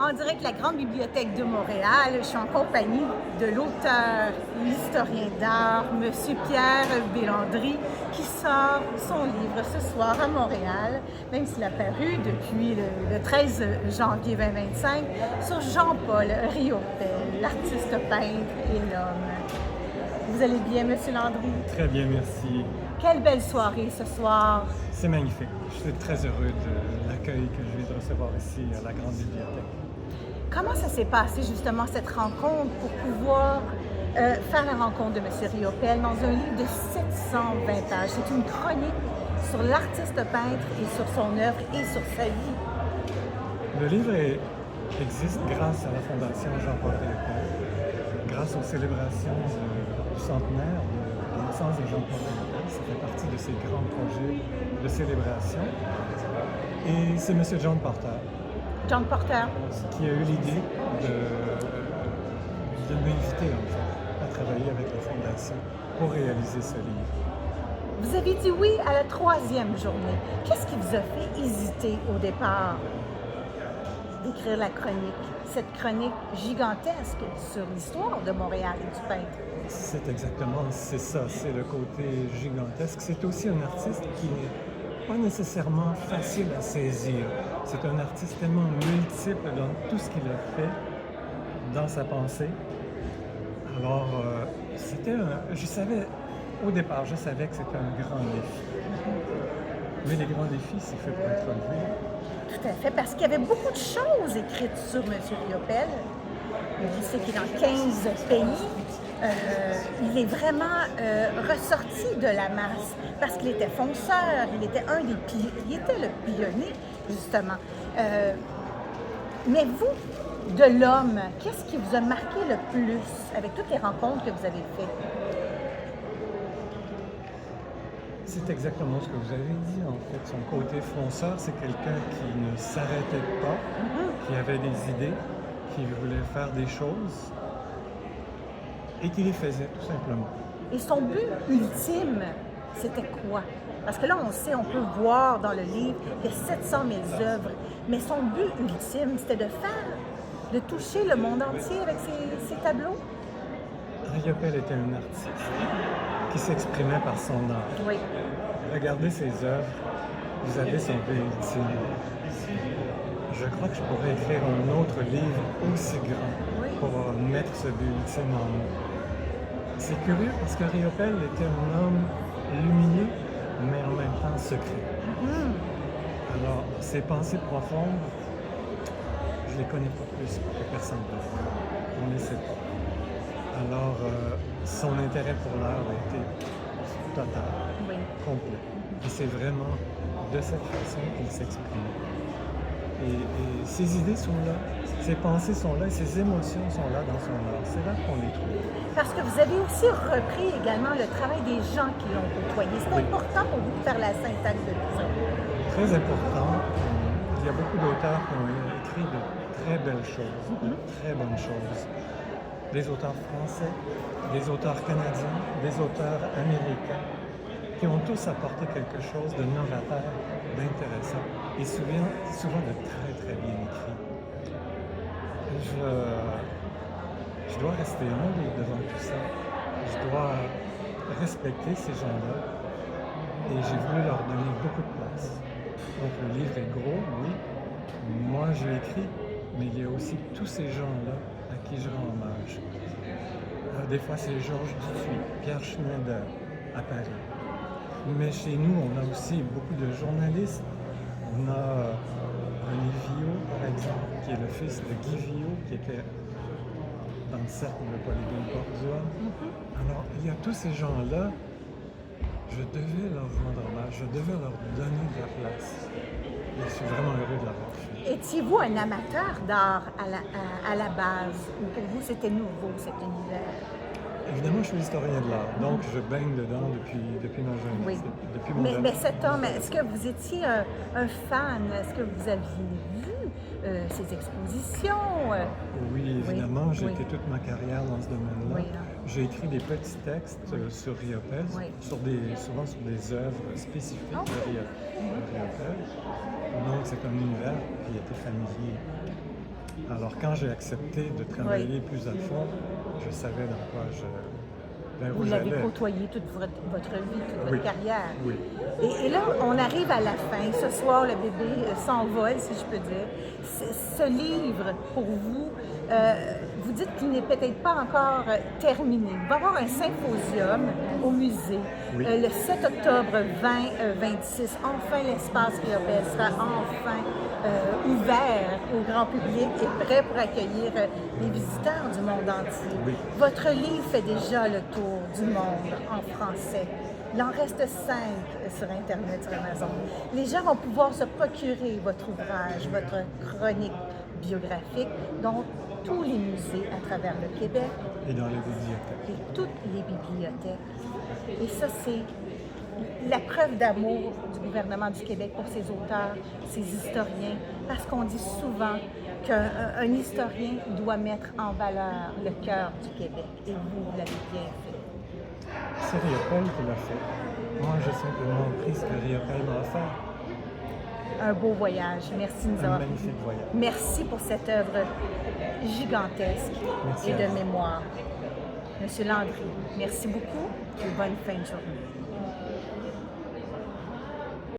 En direct de la Grande Bibliothèque de Montréal, je suis en compagnie de l'auteur, l'historien d'art, M. Pierre Bélandry, qui sort son livre ce soir à Montréal, même s'il a paru depuis le 13 janvier 2025, sur Jean-Paul Riopelle, l'artiste peintre et l'homme. Vous allez bien, M. Landry? Très bien, merci. Quelle belle soirée ce soir! C'est magnifique. Je suis très heureux de l'accueil que je vais recevoir ici à la Grande Bibliothèque. Comment ça s'est passé justement cette rencontre pour pouvoir faire la rencontre de M. Riopelle dans un livre de 720 pages? C'est une chronique sur l'artiste peintre et sur son œuvre et sur sa vie. Le livre existe grâce à la Fondation Jean-Paul Riopelle, grâce aux célébrations du centenaire de la naissance de Jean-Paul Riopelle. Ça fait partie de ces grands projets de célébration. Et c'est M. John Porter John Porter. qui a eu l'idée de m'inviter en fait, à travailler avec la Fondation pour réaliser ce livre. Vous avez dit oui à la 3e journée. Qu'est-ce qui vous a fait hésiter au départ d'écrire la chronique, cette chronique gigantesque sur l'histoire de Montréal et du peintre? C'est ça, c'est le côté gigantesque. C'est aussi un artiste qui n'est pas nécessairement facile à saisir. C'est un artiste tellement multiple dans tout ce qu'il a fait, dans sa pensée. Alors, je savais, au départ, je savais que c'était un grand défi. Mais les grands défis, c'est fait pour être relevés. Tout à fait, parce qu'il y avait beaucoup de choses écrites sur M. Riopelle. Il sait qu'il est dans 15 pays. Il est vraiment ressorti de la masse parce qu'il était fonceur, il était il était le pionnier, justement. Mais vous, de l'homme, qu'est-ce qui vous a marqué le plus avec toutes les rencontres que vous avez faites? C'est exactement ce que vous avez dit, en fait. Son côté fonceur, c'est quelqu'un qui ne s'arrêtait pas, qui avait des idées, qui voulait faire des choses et qui les faisait, tout simplement. Et son but ultime, c'était quoi? Parce que là, on sait, on peut voir dans le livre, il y a 700 000 œuvres, mais son but ultime, c'était de toucher le monde entier avec ses tableaux? Riopelle était un artiste qui s'exprimait par son art. Oui. Regardez ses œuvres, vous avez son but ultime. Je crois que je pourrais écrire un autre livre aussi grand pour mettre ce but ultime en mots. C'est curieux parce que Riopelle était un homme lumineux, mais en même temps secret. Alors, ses pensées profondes, je les connais pas plus que personne d'autre. On ne les sait pas. Alors, son intérêt pour l'art a été total, complet. Et c'est vraiment de cette façon qu'il s'exprime. Et ses idées sont là, ses pensées sont là, et ses émotions sont là dans son art. C'est là qu'on les trouve. Parce que vous avez aussi repris également le travail des gens qui l'ont côtoyé. C'est important pour vous de faire la syntaxe de tout ça. Très important. Il y a beaucoup d'auteurs qui ont écrit de très belles choses, de très bonnes choses. Des auteurs français, des auteurs canadiens, des auteurs américains, qui ont tous apporté quelque chose de novateur, d'intéressant, et souvent de très très bien écrit. Je dois rester humble devant tout ça. Je dois respecter ces gens-là, et j'ai voulu leur donner beaucoup de place. Donc le livre est gros, oui. Moi j'ai écrit, mais il y a aussi tous ces gens-là à qui je rends hommage. Des fois, c'est Georges Dupuis, Pierre Schneider à Paris. Mais chez nous, on a aussi beaucoup de journalistes. On a René Viau, par exemple, qui est le fils de Guy Viau, qui était dans le cercle de Polygone Cordua. Alors, il y a tous ces gens-là. Je devais leur rendre hommage, je devais leur donner de la place. Et je suis vraiment heureux de l'avoir fait. Étiez-vous un amateur d'art à la base, ou pour vous c'était nouveau cet univers? Évidemment, je suis historien de l'art, donc je baigne dedans depuis ma jeunesse. Depuis mon Mais cet homme, est-ce que vous étiez un fan? Est-ce que vous aviez vu ses expositions? Oui, évidemment, j'ai été toute ma carrière dans ce domaine-là. J'ai écrit des petits textes sur Riopelle, souvent sur des œuvres spécifiques de Riopelle. Donc, c'est un univers qui était familier. Alors, Alors quand j'ai accepté de travailler plus à fond, je savais dans quoi vers où Vous l'avez j'allais. côtoyé toute votre vie, toute Oui. votre carrière. Oui. Et là, on arrive à la fin. Ce soir, le bébé s'envole, si je peux dire. Ce livre, pour vous, vous dites qu'il n'est peut-être pas encore terminé. Il va y avoir un symposium au musée Oui. le 7 octobre 2026. Enfin, l'espace Riopelle sera enfin ouvert au grand public et prêt pour accueillir les visiteurs du monde entier. Oui. Votre livre fait déjà le tour du monde en français. Il en reste 5 sur Internet, sur Amazon. Les gens vont pouvoir se procurer votre ouvrage, votre chronique biographique, dans tous les musées à travers le Québec Et dans les bibliothèques. et toutes les bibliothèques. Et ça, c'est la preuve d'amour du gouvernement du Québec pour ses auteurs, ses historiens, parce qu'on dit souvent qu'un historien doit mettre en valeur le cœur du Québec. Et vous l'avez bien fait. C'est Riopelle qui l'a fait. Moi, j'ai simplement pris ce que Riopelle m'a offert. Un beau voyage. Merci de nous Un avoir. magnifique voyage. Merci pour cette œuvre gigantesque Merci et à de vous. mémoire. Monsieur Landry, merci beaucoup et bonne fin de journée.